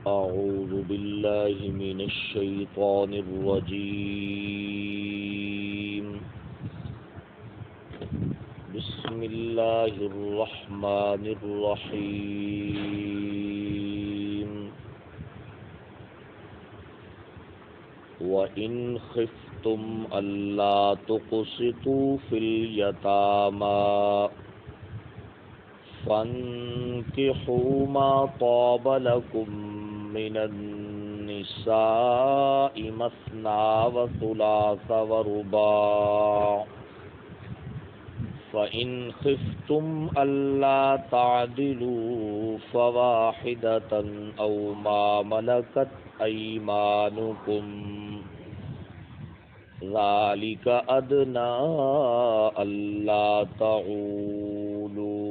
أعوذ بالله من الشيطان الرجيم. بسم الله الرحمن الرحيم. وإن خفتم ألا تقسطوا في اليتامى فانكحوا ما طاب لكم من النساء مثنى وثلاث ورباع فإن خفتم ألا تعدلوا فواحدة أو ما ملكت أيمانكم ذلك أدنى ألا تعولوا.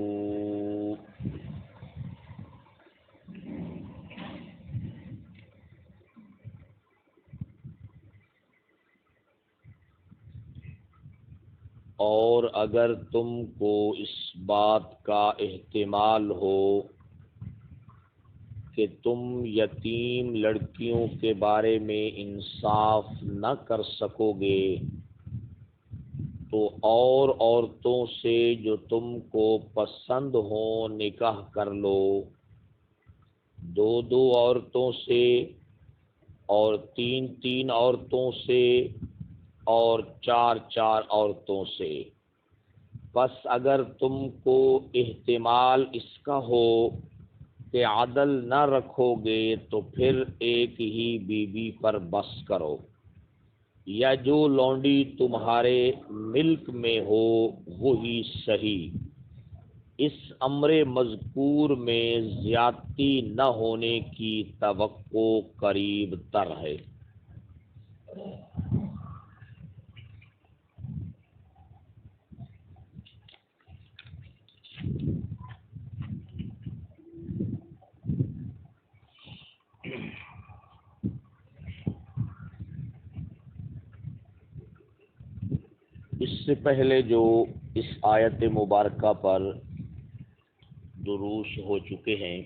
اور اگر تم کو اس بات کا احتمال ہو کہ تم یتیم لڑکیوں کے بارے میں انصاف نہ کر سکو گے تو اور عورتوں سے جو تم کو پسند ہوں نکاح کر لو، دو عورتوں سے اور تین عورتوں سے اور چار عورتوں سے. پس اگر تم کو احتمال اس کا ہو کہ عدل نہ رکھو گے تو پھر ایک ہی بیوی پر بس کرو، یا جو لونڈی تمہارے ملک میں ہو وہی صحیح. اس امر مذکور میں زیادتی نہ ہونے کی توقع قریب تر ہے. اس سے پہلے جو اس آیت مبارکہ پر دروس ہو چکے ہیں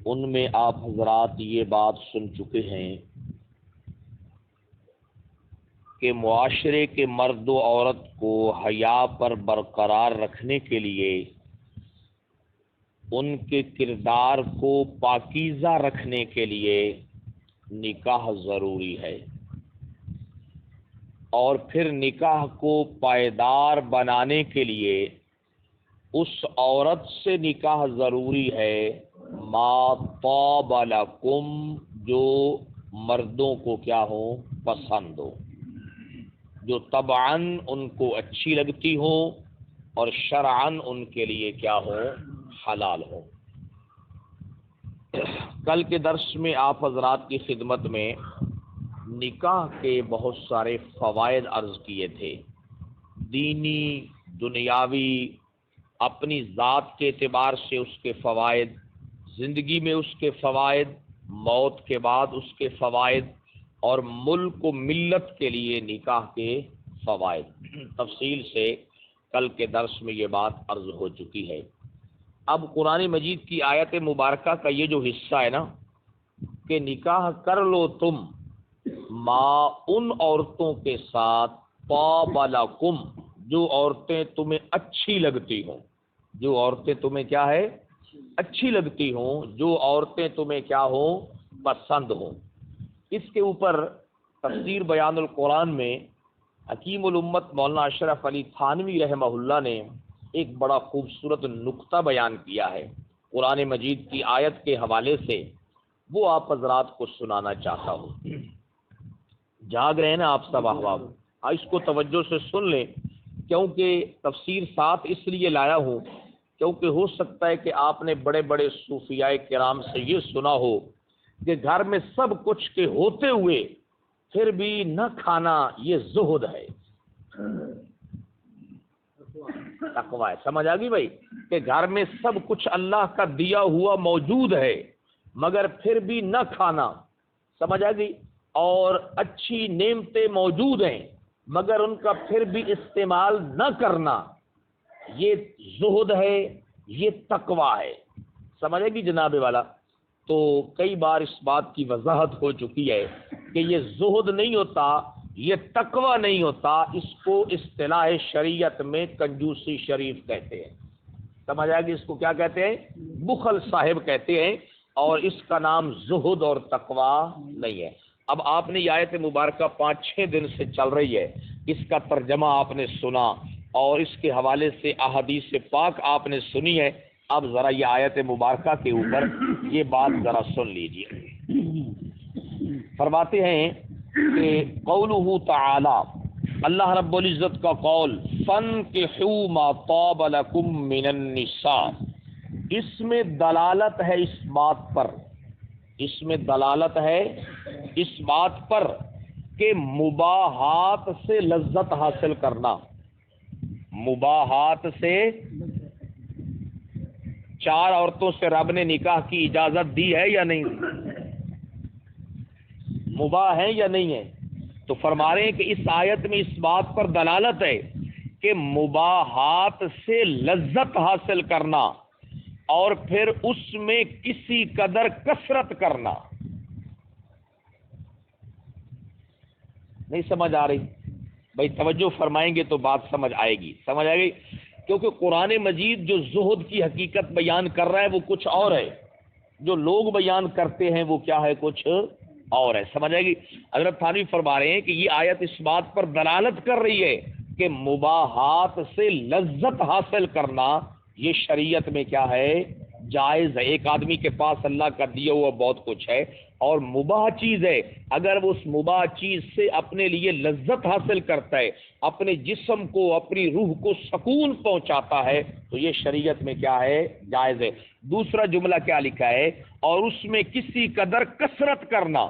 ان میں آپ حضرات یہ بات سن چکے ہیں کہ معاشرے کے مرد و عورت کو حیا پر برقرار رکھنے کے لیے ان کے کردار کو پاکیزہ رکھنے کے لیے نکاح ضروری ہے، اور پھر نکاح کو پائیدار بنانے کے لیے اس عورت سے نکاح ضروری ہے ما طاب لکم، جو مردوں کو کیا ہو پسند ہو، جو طبعاً ان کو اچھی لگتی ہو اور شرعاً ان کے لیے کیا ہو حلال ہو. کل کے درس میں آپ حضرات کی خدمت میں نکاح کے بہت سارے فوائد عرض کیے تھے، دینی دنیاوی، اپنی ذات کے اعتبار سے اس کے فوائد، زندگی میں اس کے فوائد، موت کے بعد اس کے فوائد، اور ملک و ملت کے لیے نکاح کے فوائد. تفصیل سے کل کے درس میں یہ بات عرض ہو چکی ہے. اب قرآن مجید کی آیت مبارکہ کا یہ جو حصہ ہے نا کہ نکاح کر لو تم ما ان عورتوں کے ساتھ طاب لکم، جو عورتیں تمہیں اچھی لگتی ہوں، جو عورتیں تمہیں کیا ہے اچھی لگتی ہوں، جو عورتیں تمہیں کیا ہوں پسند ہوں. اس کے اوپر تفسیر بیان القرآن میں حکیم الامت مولانا اشرف علی تھانوی رحمہ اللہ نے ایک بڑا خوبصورت نقطہ بیان کیا ہے قرآن مجید کی آیت کے حوالے سے، وہ آپ حضرات کو سنانا چاہتا ہوں. جاگ رہے ہیں نا آپ سب احباب؟ اس کو توجہ سے سن لیں، کیونکہ تفسیر ساتھ اس لیے لایا ہوں کیونکہ ہو سکتا ہے کہ آپ نے بڑے بڑے صوفیاء کرام سے یہ سنا ہو کہ گھر میں سب کچھ کے ہوتے ہوئے پھر بھی نہ کھانا یہ زہد ہے، تقویٰ ہے. سمجھ آ گئی بھائی؟ کہ گھر میں سب کچھ اللہ کا دیا ہوا موجود ہے مگر پھر بھی نہ کھانا، سمجھ آ گئی، اور اچھی نعمتیں موجود ہیں مگر ان کا پھر بھی استعمال نہ کرنا، یہ زہد ہے، یہ تقویٰ ہے. سمجھے گی جناب والا؟ تو کئی بار اس بات کی وضاحت ہو چکی ہے کہ یہ زہد نہیں ہوتا، یہ تقوی نہیں ہوتا، اس کو اصطلاح شریعت میں کنجوسی شریف کہتے ہیں۔ سمجھ آئے گی؟ اس کو کیا کہتے ہیں؟ بخل صاحب کہتے ہیں، اور اس کا نام زہد اور تقوی نہیں ہے۔ اب آپ نے یہ آیت مبارکہ 5-6 دن سے چل رہی ہے، اس کا ترجمہ آپ نے سنا اور اس کے حوالے سے احادیث پاک آپ نے سنی ہے۔ اب ذرا یہ آیت مبارکہ کے اوپر یہ بات ذرا سن لیجیے۔ فرماتے ہیں کہ قولہ تعالی، اللہ رب العزت کا قول، فَانْكِحُوا مَا طَابَ لَكُم مِّنَ النِّسَاءِ، اس میں دلالت ہے اس بات پر، اس میں دلالت ہے اس بات پر کہ مباحات سے لذت حاصل کرنا، مباحات سے، 4 عورتوں سے رب نے نکاح کی اجازت دی ہے یا نہیں؟ مباح ہے یا نہیں ہے؟ تو فرما رہے ہیں کہ اس آیت میں اس بات پر دلالت ہے کہ مباحات سے لذت حاصل کرنا اور پھر اس میں کسی قدر کثرت کرنا۔ نہیں سمجھ آ رہی؟ بھائی توجہ فرمائیں گے تو بات سمجھ آئے گی، سمجھ آئے گی؟ کیونکہ قرآن مجید جو زہد کی حقیقت بیان کر رہا ہے وہ کچھ اور ہے، جو لوگ بیان کرتے ہیں وہ کیا ہے؟ کچھ اور ہے، سمجھ آئے گی؟ حضرت تھانوی فرما رہے ہیں کہ یہ آیت اس بات پر دلالت کر رہی ہے کہ مباحات سے لذت حاصل کرنا یہ شریعت میں کیا ہے؟ جائز ہے۔ ایک آدمی کے پاس اللہ کا دیا ہوا بہت کچھ ہے اور مباح چیز ہے، اگر وہ اس مباح چیز سے اپنے لیے لذت حاصل کرتا ہے، اپنے جسم کو، اپنی روح کو سکون پہنچاتا ہے، تو یہ شریعت میں کیا ہے؟ جائز ہے۔ دوسرا جملہ کیا لکھا ہے؟ اور اس میں کسی قدر کثرت کرنا۔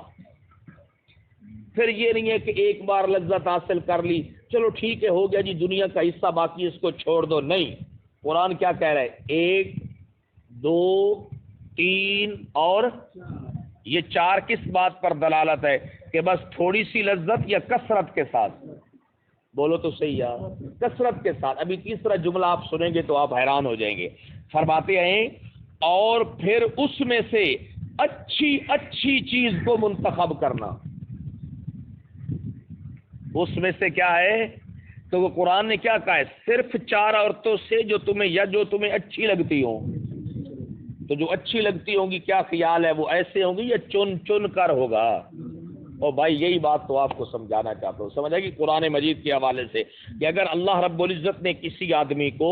پھر یہ نہیں ہے کہ ایک بار لذت حاصل کر لی، چلو ٹھیک ہے ہو گیا جی دنیا کا حصہ، باقی اس کو چھوڑ دو، نہیں۔ قرآن کیا کہہ رہا ہے؟ 1 2 3 اور یہ 4 کس بات پر دلالت ہے؟ کہ بس تھوڑی سی لذت یا کثرت کے ساتھ؟ بولو تو صحیح یار، کثرت کے ساتھ۔ ابھی تیسرا جملہ آپ سنیں گے تو آپ حیران ہو جائیں گے۔ فرماتے ہیں اور پھر اس میں سے اچھی اچھی چیز کو منتخب کرنا۔ اس میں سے کیا ہے؟ تو وہ قرآن نے کیا کہا ہے؟ صرف 4 عورتوں سے جو تمہیں اچھی لگتی ہوں، تو جو اچھی لگتی ہوں گی کیا خیال ہے وہ ایسے ہوں گی یا چن چن کر ہوگا؟ اور بھائی یہی بات تو آپ کو سمجھانا چاہتا ہوں، سمجھا کہ قرآن مجید کے حوالے سے کہ اگر اللہ رب العزت نے کسی آدمی کو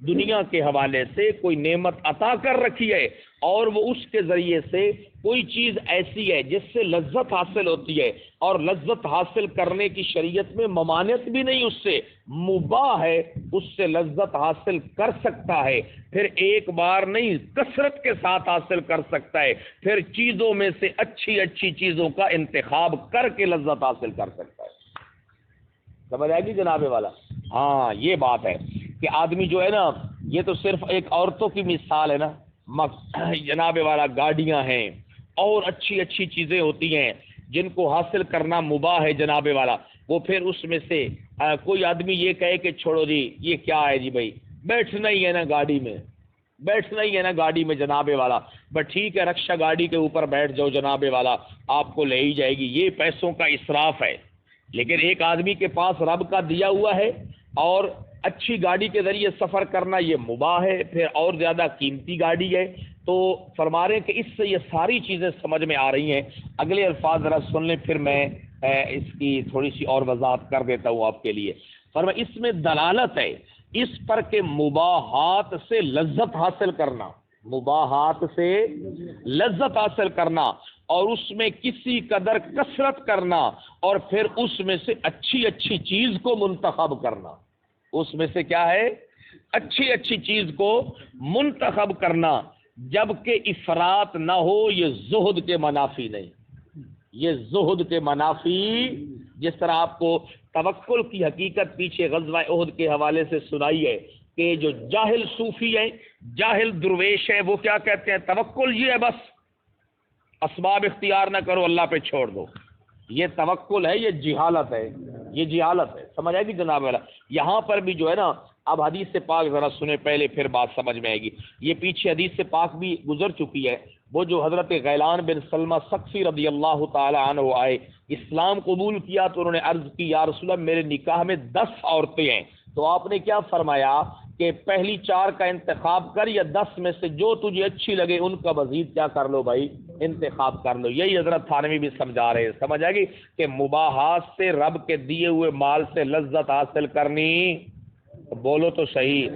دنیا کے حوالے سے کوئی نعمت عطا کر رکھی ہے اور وہ اس کے ذریعے سے کوئی چیز ایسی ہے جس سے لذت حاصل ہوتی ہے اور لذت حاصل کرنے کی شریعت میں ممانعت بھی نہیں، اس سے مباح ہے، اس سے لذت حاصل کر سکتا ہے، پھر ایک بار نہیں کثرت کے ساتھ حاصل کر سکتا ہے، پھر چیزوں میں سے اچھی اچھی چیزوں کا انتخاب کر کے لذت حاصل کر سکتا ہے۔ سمجھ آئے گی جناب والا؟ ہاں یہ بات ہے کہ آدمی جو ہے نا، یہ تو صرف ایک عورتوں کی مثال ہے نا، جناب والا گاڑیاں ہیں اور اچھی اچھی چیزیں ہوتی ہیں جن کو حاصل کرنا مباح ہے جناب والا، وہ پھر اس میں سے کوئی آدمی یہ کہے کہ چھوڑو جی یہ کیا ہے جی بھائی، بیٹھنا ہی ہے نا گاڑی میں، بیٹھنا ہی ہے نا گاڑی میں جناب والا، بس ٹھیک ہے رکشا گاڑی کے اوپر بیٹھ جاؤ جناب والا، آپ کو لے ہی جائے گی، یہ پیسوں کا اسراف ہے۔ لیکن ایک آدمی کے پاس رب کا دیا ہوا ہے اور اچھی گاڑی کے ذریعے سفر کرنا یہ مباح ہے، پھر اور زیادہ قیمتی گاڑی ہے، تو فرما رہے ہیں کہ اس سے یہ ساری چیزیں سمجھ میں آ رہی ہیں۔ اگلے الفاظ ذرا سن لیں، پھر میں اس کی تھوڑی سی اور وضاحت کر دیتا ہوں آپ کے لیے۔ فرما اس میں دلالت ہے اس پر کہ مباحات سے لذت حاصل کرنا، مباحات سے لذت حاصل کرنا اور اس میں کسی قدر کثرت کرنا اور پھر اس میں سے اچھی اچھی چیز کو منتخب کرنا، اس میں سے کیا ہے؟ اچھی اچھی چیز کو منتخب کرنا، جبکہ افراط نہ ہو، یہ زہد کے منافی نہیں، یہ زہد کے منافی۔ جس طرح آپ کو توکل کی حقیقت پیچھے غزوہ احد کے حوالے سے سنائی ہے کہ جو جاہل صوفی ہیں، جاہل درویش ہیں، وہ کیا کہتے ہیں؟ توکل یہ ہے بس اسباب اختیار نہ کرو، اللہ پہ چھوڑ دو، یہ توکل ہے، یہ جہالت ہے، یہ جہالت ہے، سمجھ آئے گی جناب والا؟ یہاں پر بھی جو ہے نا اب حدیث پاک ذرا سنیں پہلے، پھر بات سمجھ میں آئے گی۔ یہ پیچھے حدیث پاک بھی گزر چکی ہے، وہ جو حضرت غیلان بن سلمہ ثقفی رضی اللہ تعالی عنہ آئے، اسلام قبول کیا تو انہوں نے عرض کی یا رسول اللہ میرے نکاح میں 10 عورتیں ہیں، تو آپ نے کیا فرمایا کہ پہلی 4 کا انتخاب کر، یا 10 میں سے جو تجھے اچھی لگے ان کا مزید کیا کر لو بھائی، انتخاب کر لو۔ یہی حضرت تھانوی بھی سمجھا رہے ہیں، سمجھ آئے گی کہ مباحات سے رب کے دیے ہوئے مال سے لذت حاصل کرنی، بولو تو صحیح،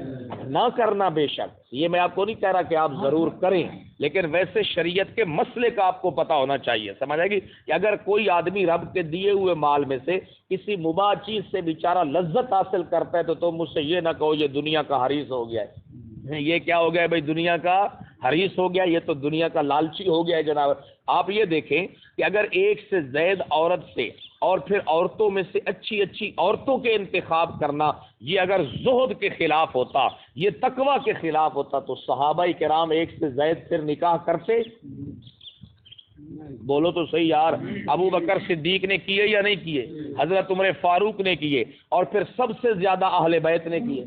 نہ کرنا بے شک، یہ میں آپ کو نہیں کہہ رہا کہ آپ ضرور کریں، لیکن ویسے شریعت کے مسئلے کا آپ کو پتہ ہونا چاہیے، سمجھ آئے گی کہ اگر کوئی آدمی رب کے دیے ہوئے مال میں سے کسی مباح چیز سے بیچارہ لذت حاصل کرتا ہے تو تم مجھ سے یہ نہ کہو یہ دنیا کا حریص ہو گیا ہے، یہ کیا ہو گیا ہے بھائی، دنیا کا حریص ہو گیا، یہ تو دنیا کا لالچی ہو گیا ہے جناب۔ آپ یہ دیکھیں کہ اگر ایک سے زائد عورت سے اور پھر عورتوں میں سے اچھی اچھی عورتوں کے انتخاب کرنا، یہ اگر زہد کے خلاف ہوتا، یہ تقوی کے خلاف ہوتا، تو صحابہ کرام ایک سے زائد پھر نکاح کرتے؟ بولو تو صحیح یار، ابو بکر صدیق نے کیے یا نہیں کیے؟ حضرت عمر فاروق نے کیے، اور پھر سب سے زیادہ اہل بیت نے کیے۔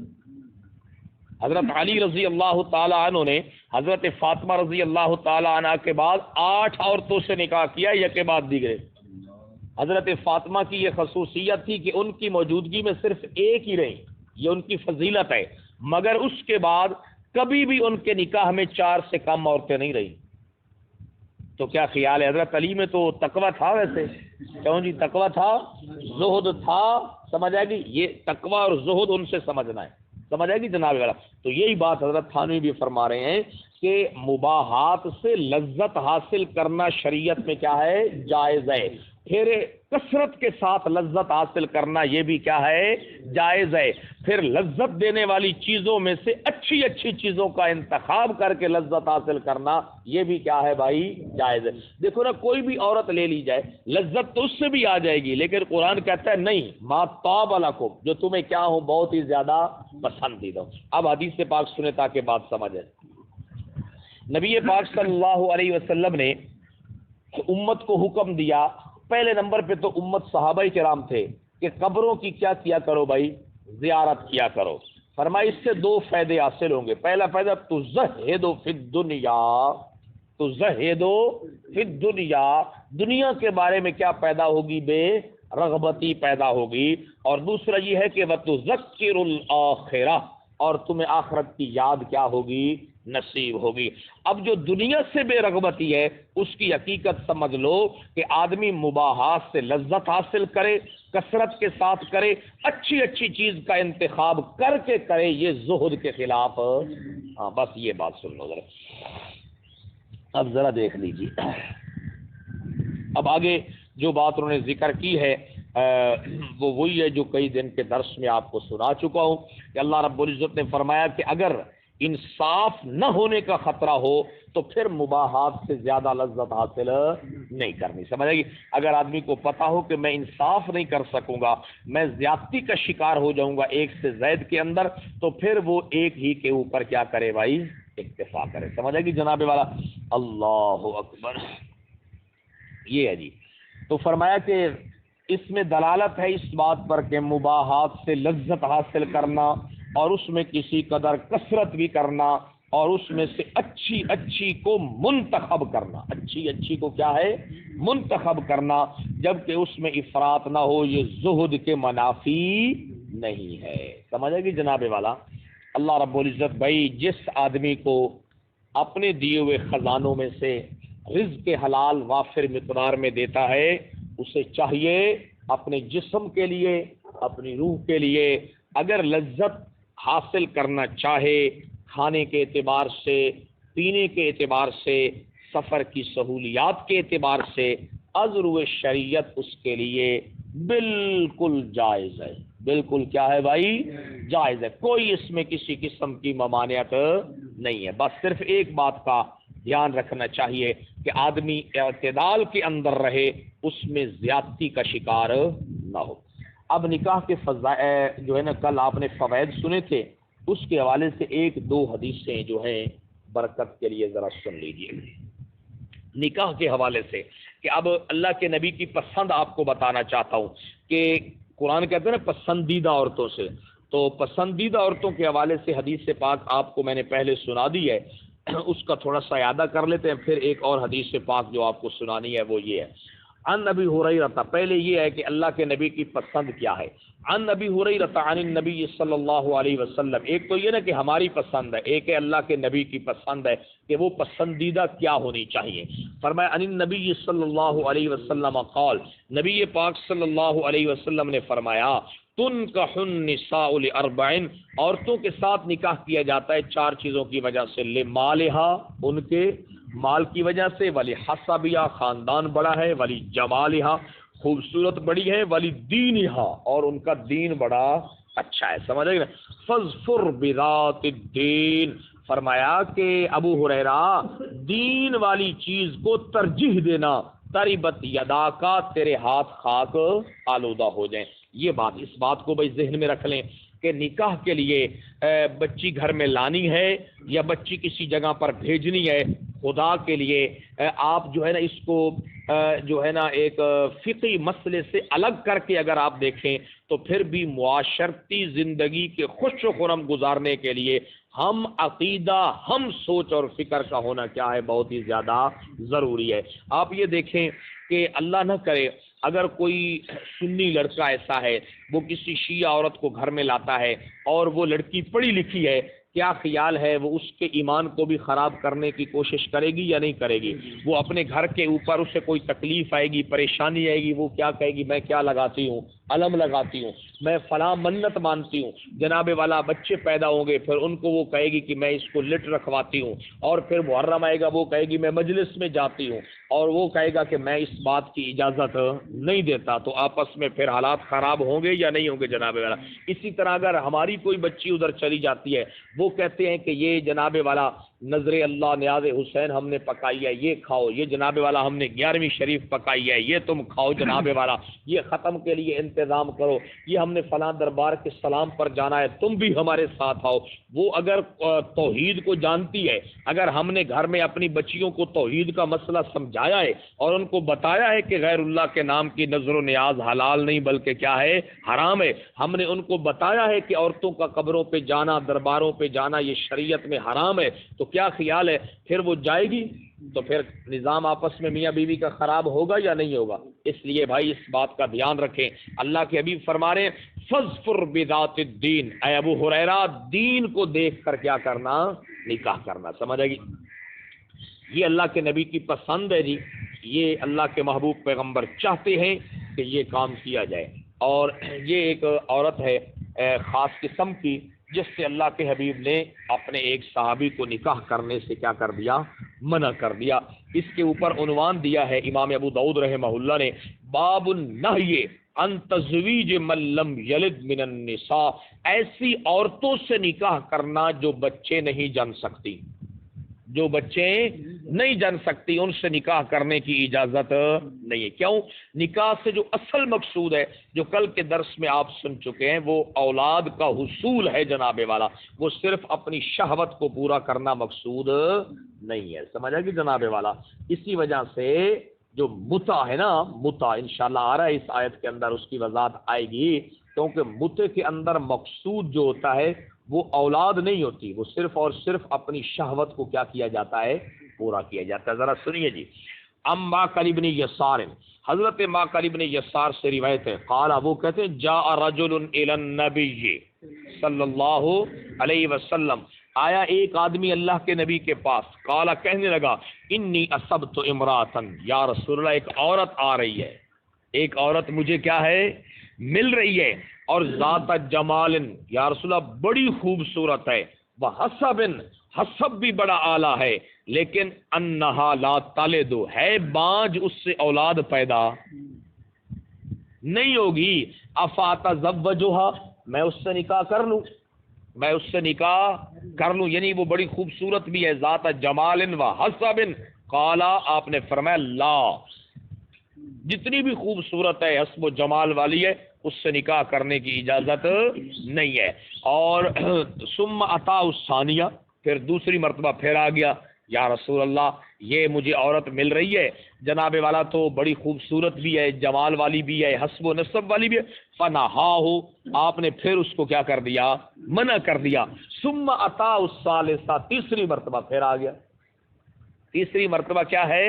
حضرت علی رضی اللہ تعالی عنہ نے حضرت فاطمہ رضی اللہ تعالی عنہ کے بعد 8 عورتوں سے نکاح کیا، یک کے بعد دیگرے۔ حضرت فاطمہ کی یہ خصوصیت تھی کہ ان کی موجودگی میں صرف ایک ہی رہی، یہ ان کی فضیلت ہے، مگر اس کے بعد کبھی بھی ان کے نکاح میں 4 سے کم عورتیں نہیں رہی۔ تو کیا خیال ہے، حضرت علی میں تو تقوی تھا، ویسے کیوں جی تقوی تھا، زہد تھا، سمجھ آئے گی، یہ تقوی اور زہد ان سے سمجھنا ہے، سمجھ آئے گی جناب والا۔ تو یہی بات حضرت تھانوی بھی فرما رہے ہیں کہ مباحات سے لذت حاصل کرنا شریعت میں کیا ہے، جائز ہے، پھر کثرت کے ساتھ لذت حاصل کرنا یہ بھی کیا ہے، جائز ہے، پھر لذت دینے والی چیزوں میں سے اچھی اچھی چیزوں کا انتخاب کر کے لذت حاصل کرنا یہ بھی کیا ہے بھائی، جائز ہے۔ دیکھو نا، کوئی بھی عورت لے لی جائے لذت تو اس سے بھی آ جائے گی، لیکن قرآن کہتا ہے نہیں، ما طاب لکم، جو تمہیں کیا ہو بہت ہی زیادہ پسندیدہ ہو۔ اب حدیث پاک سنے تاکہ بات سمجھے۔ نبی پاک صلی اللہ علیہ وسلم نے امت کو حکم دیا، پہلے نمبر پہ تو امت صحابہ کرام تھے، کہ قبروں کی کیا کرو بھائی، زیارت کیا کرو۔ فرمایا اس سے 2 فائدے حاصل ہوں گے۔ پہلا فائدہ تزہد فی الدنیا، تزہد فی الدنیا، دنیا کے بارے میں کیا پیدا ہوگی، بے رغبتی پیدا ہوگی، اور دوسرا یہ ہے کہ وتذکر الآخرہ، اور تمہیں آخرت کی یاد کیا ہوگی، نصیب ہوگی۔ اب جو دنیا سے بے رغبتی ہے اس کی حقیقت سمجھ لو کہ آدمی مباحات سے لذت حاصل کرے، کثرت کے ساتھ کرے، اچھی اچھی چیز کا انتخاب کر کے کرے، یہ زہد کے خلاف۔ ہاں بس یہ بات سن لو ذرا، اب ذرا دیکھ لیجیے۔ اب آگے جو بات انہوں نے ذکر کی ہے وہ وہی ہے جو کئی دن کے درس میں آپ کو سنا چکا ہوں، کہ اللہ رب العزت نے فرمایا کہ اگر انصاف نہ ہونے کا خطرہ ہو تو پھر مباحات سے زیادہ لذت حاصل نہیں کرنی، سمجھ آئے گی۔ اگر آدمی کو پتا ہو کہ میں انصاف نہیں کر سکوں گا، میں زیادتی کا شکار ہو جاؤں گا ایک سے زائد کے اندر، تو پھر وہ ایک ہی کے اوپر کیا کرے بھائی، اکتفا کرے، سمجھ آئے گی جناب والا۔ اللہ اکبر، یہ ہے جی۔ تو فرمایا کہ اس میں دلالت ہے اس بات پر کہ مباحات سے لذت حاصل کرنا، اور اس میں کسی قدر کثرت بھی کرنا، اور اس میں سے اچھی اچھی کو منتخب کرنا، اچھی اچھی کو کیا ہے، منتخب کرنا، جبکہ اس میں افراط نہ ہو، یہ زہد کے منافی نہیں ہے، سمجھ آئے گی جناب والا۔ اللہ رب العزت بھائی جس آدمی کو اپنے دیے ہوئے خزانوں میں سے رزق حلال وافر مقدار میں دیتا ہے، اسے چاہیے اپنے جسم کے لیے، اپنی روح کے لیے اگر لذت حاصل کرنا چاہے، کھانے کے اعتبار سے، پینے کے اعتبار سے، سفر کی سہولیات کے اعتبار سے، عذر و شریعت اس کے لیے بالکل جائز ہے، بالکل کیا ہے بھائی، جائز ہے، کوئی اس میں کسی قسم کی ممانعت نہیں ہے۔ بس صرف ایک بات کا دھیان رکھنا چاہیے کہ آدمی اعتدال کے اندر رہے، اس میں زیادتی کا شکار نہ ہو۔ اب نکاح کے فضائل جو ہے نا، کل آپ نے فوائد سنے تھے، اس کے حوالے سے 1-2 حدیثیں جو ہیں برکت کے لیے ذرا سن لیجیے نکاح کے حوالے سے، کہ اب اللہ کے نبی کی پسند آپ کو بتانا چاہتا ہوں کہ قرآن کہتے ہیں نا پسندیدہ عورتوں سے، تو پسندیدہ عورتوں کے حوالے سے حدیث پاک آپ کو میں نے پہلے سنا دی ہے، اس کا تھوڑا سا اعادہ کر لیتے ہیں، پھر ایک اور حدیث پاک جو آپ کو سنانی ہے وہ یہ ہے۔ عن ابی ہریرہ، پہلے یہ ہے کہ اللہ کے نبی کی پسند کیا ہے۔ عن ابی ہریرہ عن النبی صلی اللہ علیہ وسلم، ایک تو یہ نا کہ ہماری پسند ہے، ایک ہے اللہ کے نبی کی پسند ہے کہ وہ پسندیدہ کیا ہونی چاہیے۔ فرمایا عن النبی صلی اللہ علیہ وسلم قال، نبی پاک صلی اللہ علیہ وسلم نے فرمایا تنکح النساء لاربع، عورتوں کے ساتھ نکاح کیا جاتا ہے چار چیزوں کی وجہ سے، لمالہا، ان کے مال کی وجہ سے، ولی حسبیہ، خاندان بڑا ہے، ولی جمالہا، خوبصورت بڑی ہے، ولی دینہا، اور ان کا دین بڑا اچھا ہے، سمجھ گئے نا۔ فاظفر بذات الدین، فرمایا کہ ابو ہریرہ دین والی چیز کو ترجیح دینا، تربت یدا کا، تیرے ہاتھ خاک آلودہ ہو جائیں۔ یہ بات، اس بات کو بھائی ذہن میں رکھ لیں کہ نکاح کے لیے بچی گھر میں لانی ہے یا بچی کسی جگہ پر بھیجنی ہے، خدا کے لیے آپ جو ہے نا اس کو جو ہے نا ایک فقہی مسئلے سے الگ کر کے اگر آپ دیکھیں تو پھر بھی معاشرتی زندگی کے خوش و خرم گزارنے کے لیے ہم عقیدہ، ہم سوچ اور فکر کا ہونا کیا ہے، بہت ہی زیادہ ضروری ہے۔ آپ یہ دیکھیں کہ اللہ نہ کرے اگر کوئی سنی لڑکا ایسا ہے وہ کسی شیعہ عورت کو گھر میں لاتا ہے اور وہ لڑکی پڑھی لکھی ہے، کیا خیال ہے وہ اس کے ایمان کو بھی خراب کرنے کی کوشش کرے گی یا نہیں کرے گی؟ وہ اپنے گھر کے اوپر اسے کوئی تکلیف آئے گی، پریشانی آئے گی، وہ کیا کہے گی؟ میں کیا لگاتی ہوں، علم لگاتی ہوں، میں فلاں منت مانتی ہوں، جناب والا بچے پیدا ہوں گے، پھر ان کو وہ کہے گی کہ میں اس کو لٹ رکھواتی ہوں، اور پھر محرم آئے گا وہ کہے گی میں مجلس میں جاتی ہوں، اور وہ کہے گا کہ میں اس بات کی اجازت نہیں دیتا، تو آپس میں پھر حالات خراب ہوں گے یا نہیں ہوں گے جناب والا؟ اسی طرح اگر ہماری کوئی بچی ادھر چلی جاتی ہے، وہ کہتے ہیں کہ یہ جناب والا نظر اللہ نیاز حسین ہم نے پکائی ہے، یہ کھاؤ، یہ جناب والا ہم نے 11ویں شریف پکائی ہے، یہ تم کھاؤ جناب والا، یہ ختم کے لیے انتظام کرو، یہ ہم نے فلاں دربار کے سلام پر جانا ہے، تم بھی ہمارے ساتھ آؤ۔ وہ اگر توحید کو جانتی ہے، اگر ہم نے گھر میں اپنی بچیوں کو توحید کا مسئلہ سمجھایا ہے اور ان کو بتایا ہے کہ غیر اللہ کے نام کی نظر و نیاز حلال نہیں بلکہ کیا ہے، حرام ہے، ہم نے ان کو بتایا ہے کہ عورتوں کا قبروں پہ جانا، درباروں پہ جانا یہ شریعت میں حرام ہے، تو کیا خیال ہے پھر وہ جائے گی؟ تو پھر نظام آپس میں میاں بیوی کا خراب ہوگا یا نہیں ہوگا؟ اس لیے بھائی اس بات کا دھیان رکھیں۔ اللہ کے حبیب فرما رہے ہیں فاظفر بذات الدین، اے ابو ہریرہ دین کو دیکھ کر کیا کرنا، نکاح کرنا، سمجھ آئے گی؟ یہ اللہ کے نبی کی پسند ہے جی، یہ اللہ کے محبوب پیغمبر چاہتے ہیں کہ یہ کام کیا جائے، اور یہ ایک عورت ہے خاص قسم کی جس سے اللہ کے حبیب نے اپنے ایک صحابی کو نکاح کرنے سے کیا کر دیا، منع کر دیا۔ اس کے اوپر عنوان دیا ہے امام ابو داؤد رحمہ اللہ نے، باب النہی عن تزویج من لم یلد من النساء، ایسی عورتوں سے نکاح کرنا جو بچے نہیں جن سکتی، جو بچے نہیں جن سکتی، ان سے نکاح کرنے کی اجازت نہیں ہے۔ کیوں؟ نکاح سے جو اصل مقصود ہے، جو کل کے درس میں آپ سن چکے ہیں، وہ اولاد کا حصول ہے جناب والا، وہ صرف اپنی شہوت کو پورا کرنا مقصود نہیں ہے، سمجھا کہ جناب والا؟ اسی وجہ سے جو متع ہے نا، متع انشاءاللہ آ رہا ہے اس آیت کے اندر، اس کی وضاحت آئے گی، کیونکہ متع کے اندر مقصود جو ہوتا ہے وہ اولاد نہیں ہوتی، وہ صرف اور صرف اپنی شہوت کو کیا کیا جاتا ہے، پورا کیا جاتا ہے۔ ذرا سنیے جی، معقل بن یسار، حضرت معقل بن یسار سے روایت ہے، قال، وہ کہتے ہیں جاء رجل الی النبی صلی اللہ علیہ وسلم، آیا ایک آدمی اللہ کے نبی کے پاس، قال، کہنے لگا، انی اصبت امراۃ، یا رسول اللہ ایک عورت آ رہی ہے، ایک عورت مجھے کیا ہے، مل رہی ہے، اور ذات جمال، یا رسول اللہ بڑی خوبصورت ہے، وحسب، حسب بھی بڑا اعلیٰ ہے، لیکن انہا لا تلد، ہے بانج، اس سے اولاد پیدا نہیں ہوگی، افاتزوجھا، میں اس سے نکاح کر لوں، میں اس سے نکاح کر لوں، یعنی وہ بڑی خوبصورت بھی ہے، ذات جمال و حسب، قالا، آپ نے فرمایا لا، جتنی بھی خوبصورت ہے، حسب و جمال والی ہے، اس سے نکاح کرنے کی اجازت نہیں ہے۔ اور ثم اتا الثانیہ، پھر دوسری مرتبہ پھر آ گیا، یا رسول اللہ یہ مجھے عورت مل رہی ہے، جناب والا تو بڑی خوبصورت بھی ہے، جمال والی بھی ہے، حسب و نسب والی بھی ہے، فنہاہ، آپ نے پھر اس کو کیا کر دیا؟ منع کر دیا۔ ثم اتا الثالثہ، تیسری مرتبہ پھر آ گیا، تیسری مرتبہ کیا ہے؟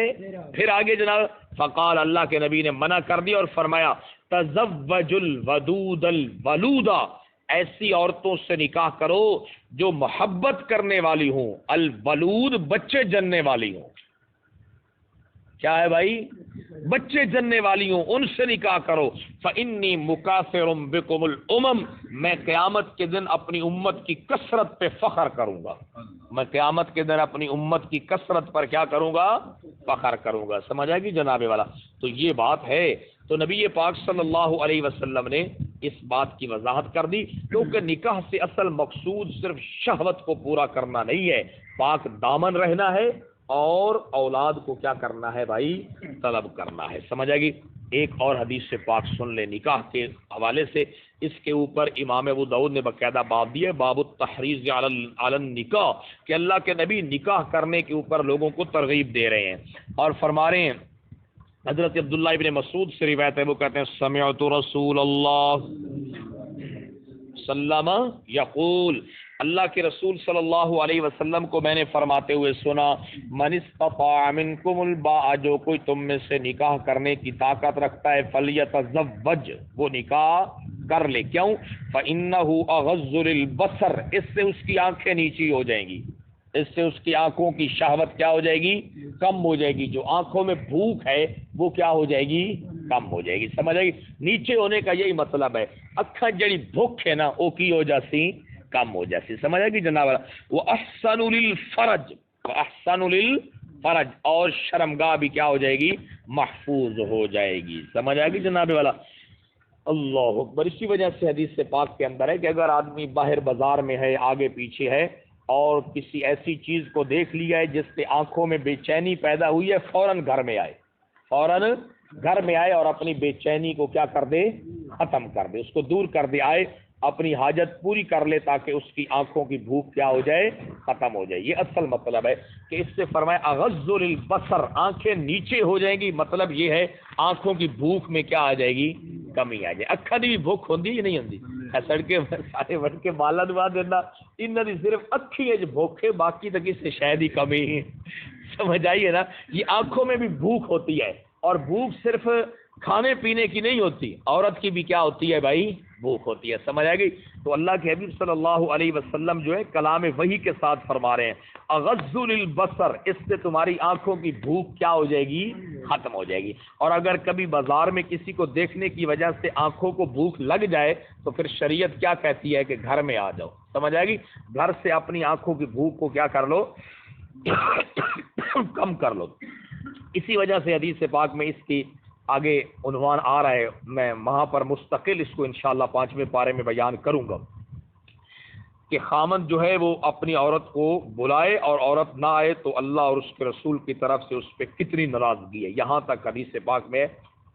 پھر آگے جناب، فقال، اللہ کے نبی نے منع کر دیا اور فرمایا تزوج الودود الولودا، ایسی عورتوں سے نکاح کرو جو محبت کرنے والی ہوں، الولود بچے جننے والی ہوں، کیا ہے بھائی؟ بچے جننے والی ہوں، ان سے نکاح کرو۔ فإنی مکافر بکم الامم، میں قیامت کے دن اپنی امت کی کثرت پہ فخر کروں گا، میں قیامت کے دن اپنی امت کی کثرت پر کیا کروں گا؟ فخر کروں گا۔ سمجھ آئے گی جناب والا؟ تو یہ بات ہے، تو نبی پاک صلی اللہ علیہ وسلم نے اس بات کی وضاحت کر دی، کیونکہ نکاح سے اصل مقصود صرف شہوت کو پورا کرنا نہیں ہے، پاک دامن رہنا ہے اور اولاد کو کیا کرنا ہے بھائی؟ طلب کرنا ہے۔ سمجھ آئے گی؟ ایک اور حدیث سے پاک سن لے نکاح کے حوالے سے، اس کے اوپر امام ابو داؤد نے باقاعدہ باب دیا، باب التحریض علی النکاح، کہ اللہ کے نبی نکاح کرنے کے اوپر لوگوں کو ترغیب دے رہے ہیں، اور فرما رہے ہیں، حضرت عبداللہ ابن مسعود سے روایت ہے، وہ کہتے ہیں سمعت رسول اللہ سلم یقول، اللہ کے رسول صلی اللہ علیہ وسلم کو میں نے فرماتے ہوئے سنا، من استطاع منکم الباء، جو کوئی تم میں سے نکاح کرنے کی طاقت رکھتا ہے، فلیتزوج، وہ نکاح کر لے، کیوں؟ فإنہ اغض للبصر، اس سے اس کی آنکھیں نیچی ہو جائیں گی، اس سے اس کی آنکھوں کی شہوت کیا ہو جائے گی؟ کم ہو جائے گی، جو آنکھوں میں بھوک ہے وہ کیا ہو جائے گی؟ کم ہو جائے گی۔ سمجھ آئے گی؟ نیچے ہونے کا یہی مطلب ہے، اکھا جڑی بھوک ہے نا وہ کی ہو جاسی؟ کم ہو جاسی۔ سمجھ آئے گی جناب؟ وہ احسن للفرج، احسن للفرج، اور شرمگاہ بھی کیا ہو جائے گی؟ محفوظ ہو جائے گی۔ سمجھ آئے گی جناب والا؟ اللہ اکبر۔ اسی وجہ سے حدیث سے پاک کے اندر ہے کہ اگر آدمی باہر بازار میں ہے، آگے پیچھے ہے، اور کسی ایسی چیز کو دیکھ لیا ہے جس سے آنکھوں میں بے چینی پیدا ہوئی ہے، فوراً گھر میں آئے، فوراً گھر میں آئے اور اپنی بے چینی کو کیا کر دے؟ ختم کر دے، اس کو دور کر دے، آئے اپنی حاجت پوری کر لے تاکہ اس کی آنکھوں کی بھوک کیا ہو جائے؟ ختم ہو جائے۔ یہ اصل مطلب ہے کہ اس سے فرمایا اغض للبصر، آنکھیں نیچے ہو جائیں گی، مطلب یہ ہے آنکھوں کی بھوک میں کیا آ جائے گی؟ کمی آ جائے۔ اکھا دی بھی بھوک ہوندی یا نہیں ہوندی؟ سڑکے سارے بڑھ کے مالا دعا دینا، انہاں دی صرف اکھی ہے بھوکے، باقی تک اس سے شاید ہی کمی ہی۔ سمجھ آئیے نا؟ یہ آنکھوں میں بھی بھوک ہوتی ہے، اور بھوک صرف کھانے پینے کی نہیں ہوتی، عورت کی بھی کیا ہوتی ہے بھائی؟ بھوک ہوتی ہے۔ سمجھ آئے گی؟ تو اللہ کے حبیب صلی اللہ علیہ وسلم جو ہے کلام وحی کے ساتھ فرما رہے ہیں اغض للبصر، اس سے تمہاری آنکھوں کی بھوک کیا ہو جائے گی؟ ختم ہو جائے گی۔ اور اگر کبھی بازار میں کسی کو دیکھنے کی وجہ سے آنکھوں کو بھوک لگ جائے تو پھر شریعت کیا کہتی ہے کہ گھر میں آ جاؤ۔ سمجھ آئے گی؟ گھر سے اپنی آنکھوں کی بھوک کو کیا کر لو؟ کم کر لو۔ اسی وجہ سے حدیث پاک میں اس کی آگے عنوان آ رہا ہے، میں وہاں پر مستقل اس کو انشاءاللہ 5ویں پارے میں بیان کروں گا کہ خامند جو ہے وہ اپنی عورت کو بلائے اور عورت نہ آئے تو اللہ اور اس کے رسول کی طرف سے اس پہ کتنی ناراضگی ہے۔ یہاں تک حدیث پاک میں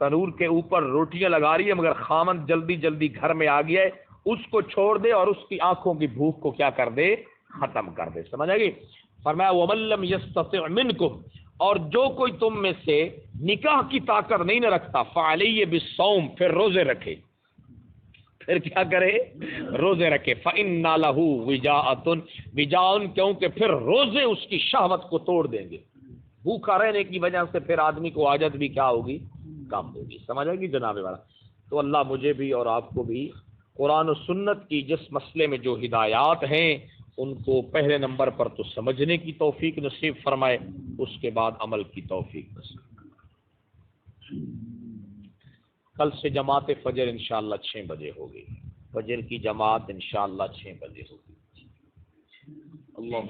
تنور کے اوپر روٹیاں لگا رہی ہے مگر خامند جلدی جلدی گھر میں آ گیا ہے، اس کو چھوڑ دے اور اس کی آنکھوں کی بھوک کو کیا کر دے؟ ختم کر دے۔ سمجھ آئے گی؟ فرمایا وَمَن لَّمْ يَسْتَطِعْ مِنْكُمْ، اور جو کوئی تم میں سے نکاح کی طاقت نہیں نہ رکھتا، فعلیہ بالصوم، پھر روزے رکھے، پھر کیا کرے؟ روزے رکھے۔ فإن لہ وجاءۃ، وجاء، کیونکہ پھر روزے اس کی شہوت کو توڑ دیں گے، بھوکا رہنے کی وجہ سے پھر آدمی کو حاجت بھی کیا ہوگی؟ کم ہوگی۔ سمجھ آئے گی جناب والا؟ تو اللہ مجھے بھی اور آپ کو بھی قرآن و سنت کی جس مسئلے میں جو ہدایات ہیں ان کو پہلے نمبر پر تو سمجھنے کی توفیق نصیب فرمائے، اس کے بعد عمل کی توفیق نصیب۔ کل سے جماعت فجر انشاءاللہ 6 بجے ہوگی، فجر کی جماعت انشاءاللہ 6 بجے ہوگی۔ اللہ